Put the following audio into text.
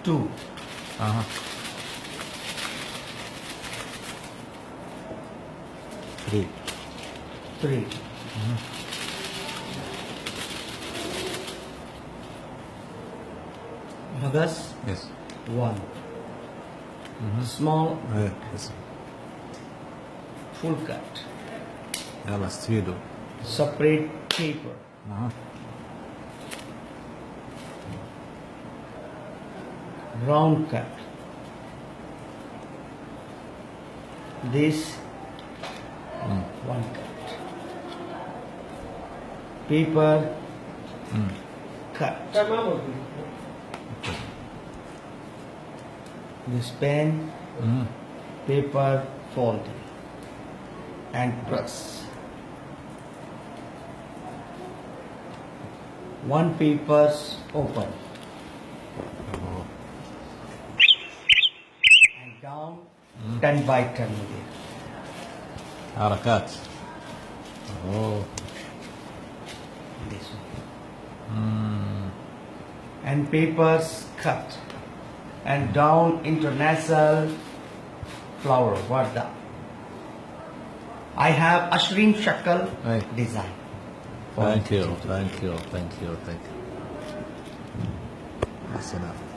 2, Uh-huh. 3. 3. August Yes. 1. Small Yes. full cut. يلا استفيدوا. Separate paper. أها. Round cut. This one cut. Paper cut. This pen, paper folding and press. One papers open and down 10 by 10 millimeter. حركات. أوه. This one. And papers cut and down international flower. What the? I have Ashrin Shakal Hey. design. Thank you. That's enough.